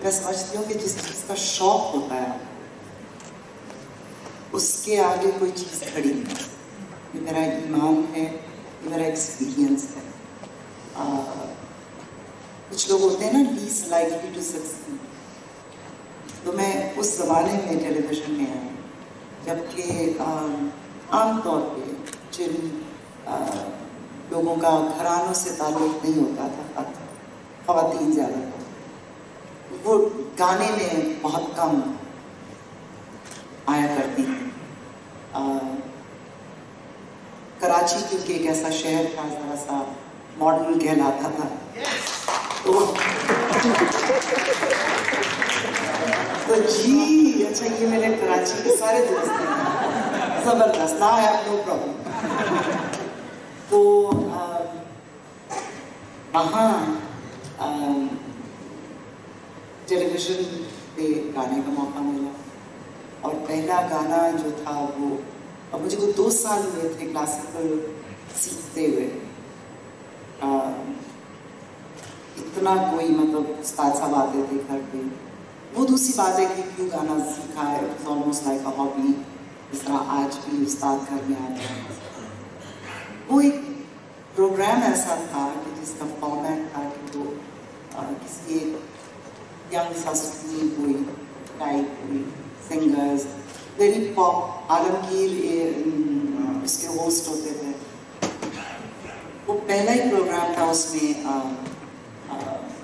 मैं समझती हूँ कि जिस चीज़ का शौक होता है उसके आगे कोई चीज़ खड़ी नहीं। ये मेरा ईमान है, ये मेरा एक्सपीरियंस है। कुछ लोग होते हैं ना लीस्ट लाइकली टू सक्सीड, तो मैं उस ज़माने में टेलीविज़न में आई जबकि आमतौर पे जिन लोगों का घरानों से ताल्लुक़ नहीं होता था, ख़वातीन ज़्यादा, वो गाने में बहुत कम आया करती थी। कराची क्योंकि एक ऐसा शहर था, ज़रा सा मॉडर्न कहलाता था, तो जी अच्छा, ये मेरे कराची के सारे दोस्त हैं, ज़बरदस्त, ना है नो प्रॉब्लम। तो वहाँ टेलीविज़न पे गाने का मौका मिला और पहला गाना जो था वो, अब मुझे को 2 साल हुए थे क्लासिकल सीखते हुए। इतना कोई मतलब उस्ताद साहब आते थे घर पे, वो दूसरी बात है कि क्यों गाना सीखा है, it's almost like a hobby, जिस तरह आज भी उस्ताद घर में आते हैं। वो एक प्रोग्राम ऐसा था कि जिसका फॉर्मेट था कि वो किसी एक यंग सा स्कूल कोई टाइप कोई सिंगर्स वेरी पॉप, आलमगीर उसके होस्ट होते थे। वो पहला ही प्रोग्राम था, उसमें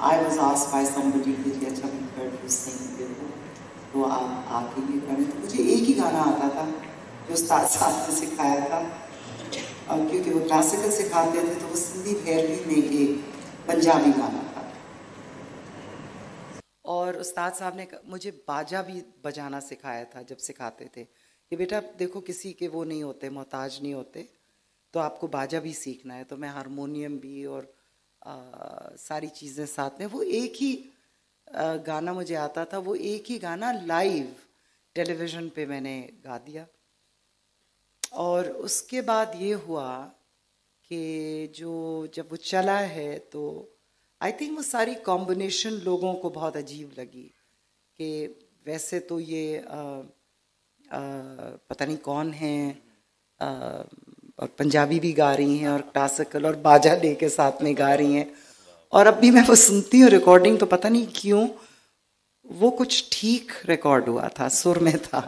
I was asked by somebody कि अच्छा prepared to sing, तो आप आके ये करें। तो मुझे एक ही गाना आता था जो उस्ताद साहब ने सिखाया था, क्योंकि वो क्लासिकल सिखाते थे, तो वो सिंधी भैरवी में एक पंजाबी गाना था। और उस्ताद साहब ने मुझे बाजा भी बजाना सिखाया था जब सिखाते थे कि बेटा देखो किसी के वो नहीं होते, मोहताज नहीं होते, तो आपको बाजा भी सीखना है। तो मैं हारमोनियम भी और सारी चीज़ें साथ में, वो एक ही गाना मुझे आता था, वो एक ही गाना लाइव टेलीविज़न पे मैंने गा दिया। और उसके बाद ये हुआ कि जब वो चला है तो आई थिंक वो सारी कॉम्बिनेशन लोगों को बहुत अजीब लगी कि वैसे तो ये पता नहीं कौन है, और पंजाबी भी गा रही हैं और क्लासिकल और बाजा लेके साथ में गा रही हैं। और अब भी मैं वो सुनती हूँ रिकॉर्डिंग, तो पता नहीं क्यों वो कुछ ठीक रिकॉर्ड हुआ था, सुर में था।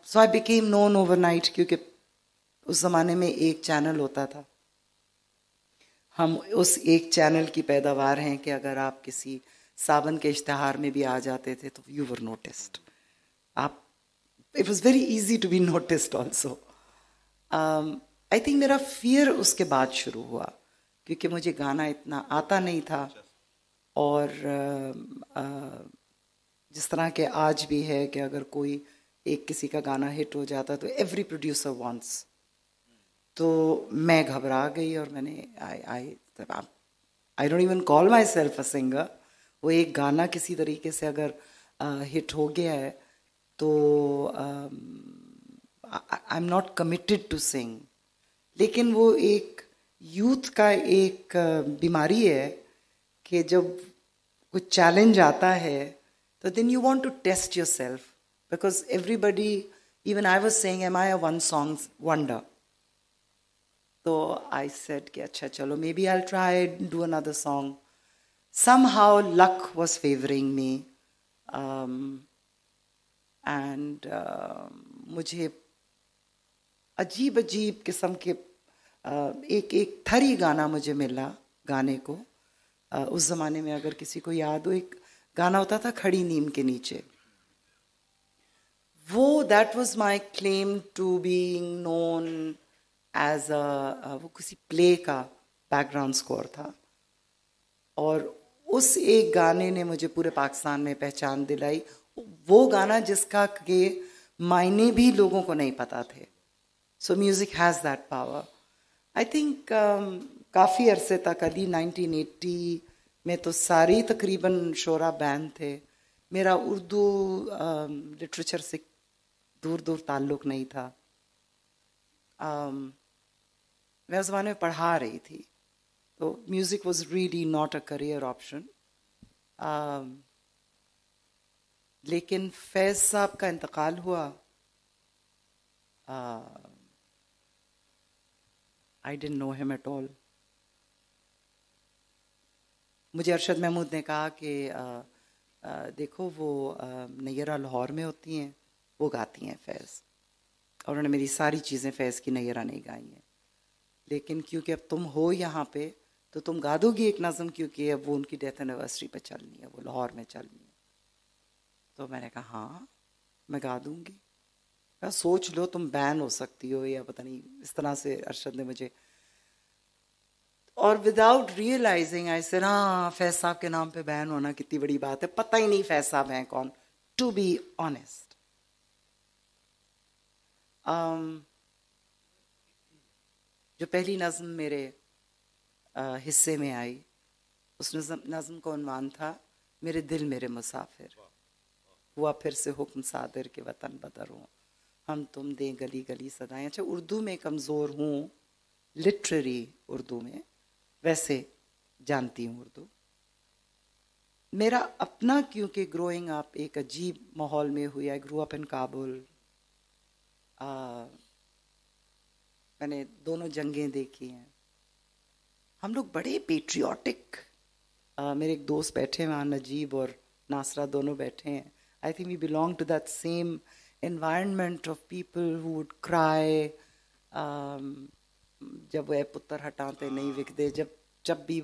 सो आई बिकेम नोन ओवरनाइट, क्योंकि उस ज़माने में एक चैनल होता था। हम उस एक चैनल की पैदावार हैं कि अगर आप किसी सावन के इश्तिहार में भी आ जाते थे तो यू वर नोटिस्ड। आप, it was very easy to be noticed also. I think मेरा फियर उसके बाद शुरू हुआ, क्योंकि मुझे गाना इतना आता नहीं था। और जिस तरह के आज भी है कि अगर कोई एक किसी का गाना हिट हो जाता तो एवरी प्रोड्यूसर वांट्स, तो मैं घबरा गई और मैंने I don't even call my self a singer. वो एक गाना किसी तरीके से अगर हिट हो गया है तो I am not committed to sing. लेकिन वो एक यूथ का एक बीमारी है कि जब कुछ चैलेंज आता है तो then you want to test yourself, because everybody, even I was saying am I a one song wonder. तो आई सेड कि अच्छा चलो, maybe I try do another song. somehow luck was favoring me, and मुझे अजीब अजीब किस्म के एक एक थरी गाना मुझे मिला गाने को। उस ज़माने में अगर किसी को याद हो, एक गाना होता था खड़ी नीम के नीचे, वो that was my claim to being known as वो किसी प्ले का बैकग्राउंड स्कोर था। और उस एक गाने ने मुझे पूरे पाकिस्तान में पहचान दिलाई। वो गाना जिसका के मायने भी लोगों को नहीं पता थे। So music has that power. I think काफ़ी अरसे तक, अली 1980 में तो सारी तकरीबन शोरा बैंड थे। मेरा उर्दू लिटरेचर से दूर दूर ताल्लुक़ नहीं था। मैं उस ज़माने में पढ़ा रही थी, So music was really not a career option. लेकिन फैज़ साहब का इंतकाल हुआ. I didn't know him at all. मुझे अरशद महमूद ने कहा कि देखो वो नैयरा लाहौर में होती हैं, वो गाती हैं फैज़. और उन्होंने मेरी सारी चीज़ें फैज़ की नैयरा नहीं गाई हैं. लेकिन क्योंकि अब तुम हो यहाँ पे तो तुम गा दोगी एक नज़म, क्योंकि अब वो उनकी डेथ एनिवर्सरी पे चलनी है, वो लाहौर में चलनी है. तो मैंने कहा हाँ मैं गा दूँगी. सोच लो तुम बैन हो सकती हो या पता नहीं, इस तरह से अरशद ने मुझे. और विदाउट रियलाइजिंग आई सेड हाँ फैज़ साहब के नाम पे बैन होना कितनी बड़ी बात है, पता ही नहीं फैज़ साहब हैं कौन, टू बी ऑनेस्ट. जो पहली नज़म मेरे हिस्से में आई, उस नज़म का उन्वान था मेरे दिल मेरे मुसाफिर. हुआ फिर से हुक्म सादिर के वतन बदर हूँ, हम तुम दें गली गली सदाएं. अच्छा उर्दू में कमज़ोर हूँ, लिटरेरी उर्दू में, वैसे जानती हूँ उर्दू. मेरा अपना क्योंकि ग्रोइंग अप एक अजीब माहौल में हुई. I grow up in Kabul. मैंने दोनों जंगें देखी हैं. हम लोग बड़े पेट्रियाटिक, मेरे एक दोस्त बैठे हैं वहाँ, नजीब और नासरा दोनों बैठे हैं. I think we belong to that same environment of people who would cry जब वो पुत्र हटाते नहीं विकते, जब भी.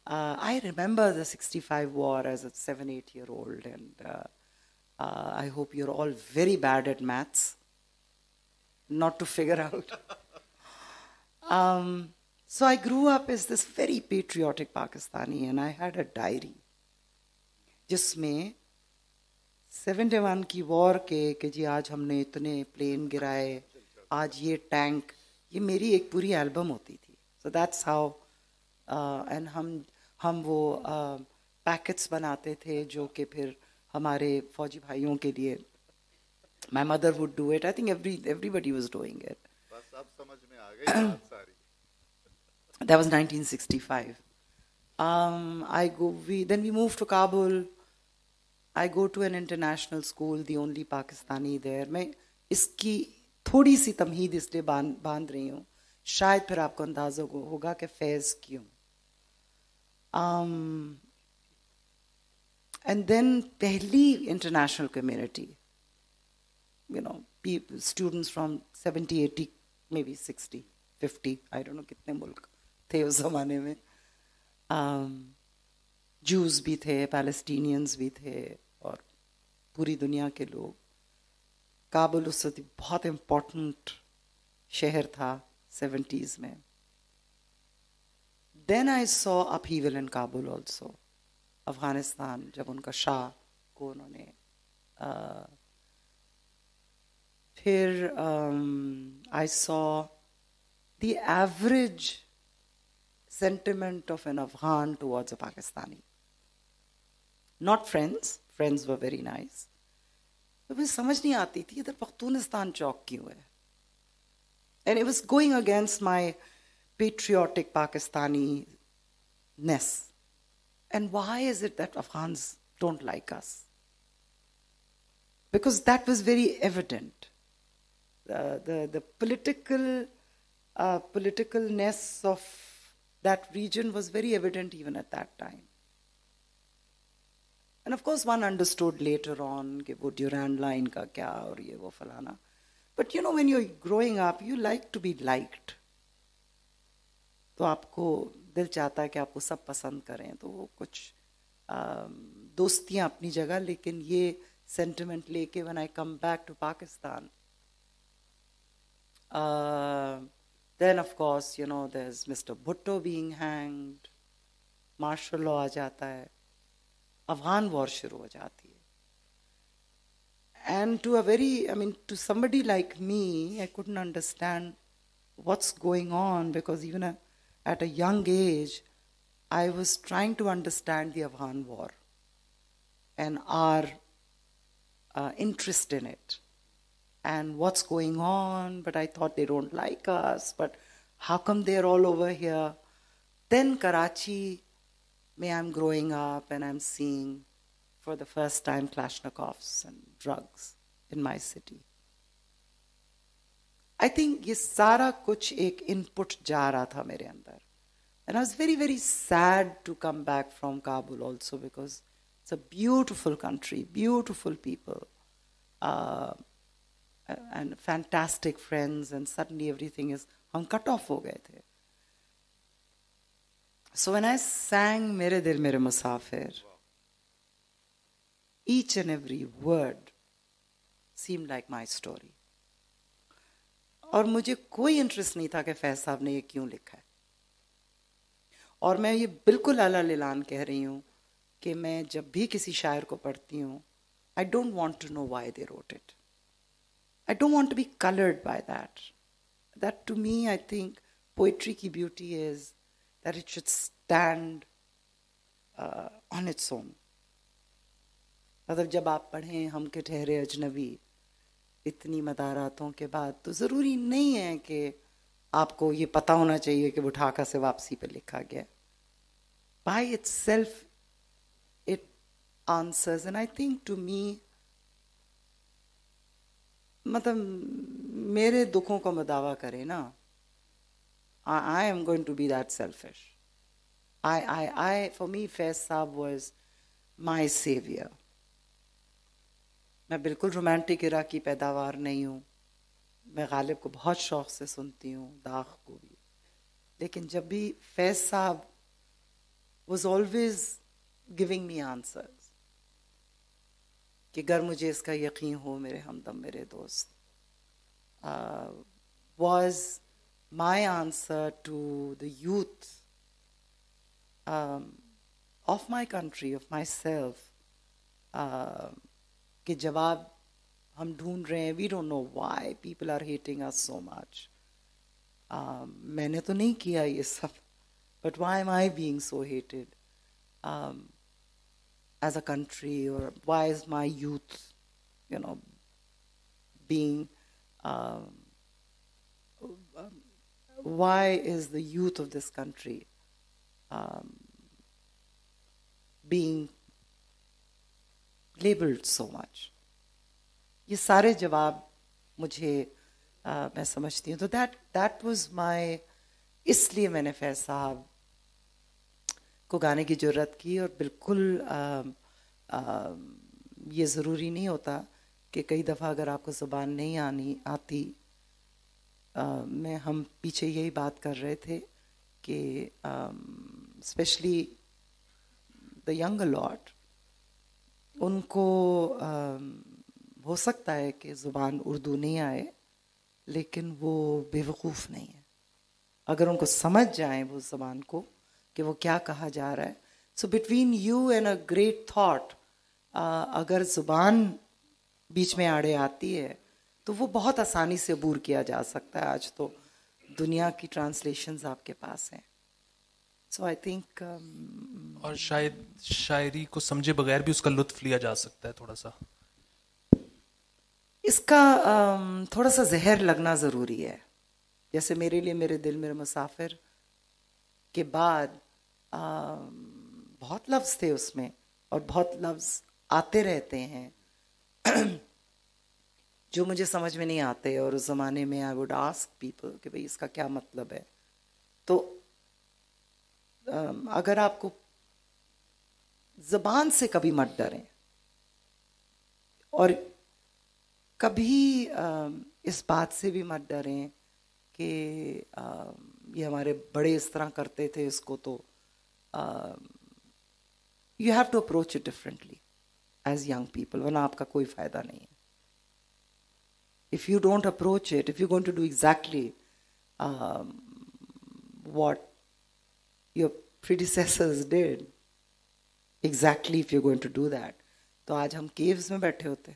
I remember the 65 war as a 7-8-year-old, and I hope you're all very bad at maths not to figure out. So I grew up as this very patriotic Pakistani, and I had a diary जिसमें 71 की war के कि जी आज हमने इतने plane गिराए, आज ये टैंक, ये मेरी एक पूरी एल्बम होती थी. So that's how. एंड हम वो पैकेट्स बनाते थे जो कि फिर हमारे फौजी भाइयों के लिए. My mother would do it. I think everybody was doing it. बस अब समझ में आ गई बात सारी. That was 1965. Then we moved to Kabul. I go to an international school, the only Pakistani there. मैं इसकी थोड़ी सी तमहीद इसलिए बांध रही हूँ, शायद फिर आपको अंदाजा होगा कि फैज़ क्यों. And then पहली international community, you know, people, students from 70, 80, maybe 60, 50, I don't know कितने मुल्क थे उस ज़माने में. Jews भी थे, Palestinians भी थे, और पूरी दुनिया के लोग. काबुल उस वक्त बहुत इम्पोर्टेंट शहर था 70s में. Then I saw upheaval in Kabul also. Afghanistan, जब उनका शाह को उन्होंने फिर I saw the average sentiment of an Afghan towards a Pakistani. Not friends. Friends were very nice. तो मुझे समझ नहीं आती थी इधर पख्तूनिस्तान चौक क्यों है. And it was going against my patriotic Pakistani-ness. And why is it that Afghans don't like us? Because that was very evident. The politicalness of that region was very evident even at that time. And of course one understood later on कि वो Durand line का क्या और ये वो फलाना. But you know, when you're growing up, you like to be liked. तो आपको दिल चाहता है कि आपको सब पसंद करें, तो वो कुछ दोस्तियां अपनी जगह. लेकिन ये sentiment लेके when I come back to Pakistan, then of course, you know, there's Mr. Bhutto being hanged, martial law आ जाता है, अफगान वॉर शुरू हो जाती है. And to somebody like me, I couldn't understand what's going on, because even at a young age, I was trying to understand the Afghan war and our interest in it and what's going on. But I thought they don't like us, but how come they're all over here? Then Karachi, may I'm growing up and I'm seeing for the first time Kalashnikovs and drugs in my city. I think ये सारा कुछ एक input जा रहा था मेरे अंदर. And I was very, very sad to come back from Kabul also, because it's a beautiful country, beautiful people, and fantastic friends, and suddenly everything is, हम cut off हो गए थे. So when I sang मेरे दिल मेरे मुसाफिर, each and every word seemed like my story. और मुझे कोई इंटरेस्ट नहीं था कि फैज साहब ने ये क्यों लिखा है. और मैं ये बिल्कुल अला ऐलान कह रही हूँ कि मैं जब भी किसी शायर को पढ़ती हूँ, I don't want to know why they wrote it. I don't want to be colored by that. That to me, I think poetry की beauty is that it should stand on its own. मतलब जब आप पढ़ें हम के ठहरे अजनबी इतनी मदारातों के बाद, तो ज़रूरी नहीं है कि आपको ये पता होना चाहिए कि वो ढाका से वापसी पे लिखा गया. By itself, it answers. And I think to me, मतलब मेरे दुखों को मदावा करे ना, I am going to be that selfish. For me, Faiz Saab was my savior. मैं बिल्कुल रोमांटिक इरा की पैदावार नहीं हूँ. मैं गालिब को बहुत शौक से सुनती हूँ, दाग को भी. लेकिन जब भी फैज साहब was always giving me answers, कि अगर मुझे इसका यकीन हो मेरे हमदम मेरे दोस्त, was my answer to the youth of my country, of myself, कि जवाब हम ढूंढ रहे हैं. We don't know why people are hating us so much. मैंने तो नहीं किया ये सब, but why am I being so hated as a country, or why is my youth, being, why is the youth of this country being labeled so much? ये सारे जवाब मुझे मैं समझती हूँ. तो that was my, इसलिए मैंने फैज साहब को गाने की जरूरत की. और बिल्कुल ये ज़रूरी नहीं होता कि कई दफ़ा अगर आपको ज़ुबान नहीं आती, हम पीछे यही बात कर रहे थे कि स्पेशली द यंगर लॉट, उनको हो सकता है कि ज़ुबान उर्दू नहीं आए, लेकिन वो बेवकूफ़ नहीं है. अगर उनको समझ जाए वो ज़ुबान को कि वो क्या कहा जा रहा है. So between you and a great thought, अगर ज़ुबान बीच में आड़े आती है तो वो बहुत आसानी से अबूर किया जा सकता है. आज तो दुनिया की ट्रांसलेशंस आपके पास हैं. सो आई थिंक और शायद शायरी को समझे बगैर भी उसका लुत्फ लिया जा सकता है. थोड़ा सा इसका थोड़ा सा जहर लगना ज़रूरी है. जैसे मेरे लिए मेरे दिल मेरे मुसाफिर के बाद बहुत लफ्ज़ थे उसमें, और बहुत लफ्ज़ आते रहते हैं जो मुझे समझ में नहीं आते. और उस ज़माने में आई वुड आस्क पीपल कि भाई इसका क्या मतलब है. तो अगर आपको ज़बान से कभी मत डरें, और कभी इस बात से भी मत डरें कि ये हमारे बड़े इस तरह करते थे इसको, तो you have to approach it differently as young people, वरना आपका कोई फ़ायदा नहीं है. If you don't approach it, if you going to do exactly what your predecessors did, exactly if you're going to do that, तो आज हम caves में बैठे होते.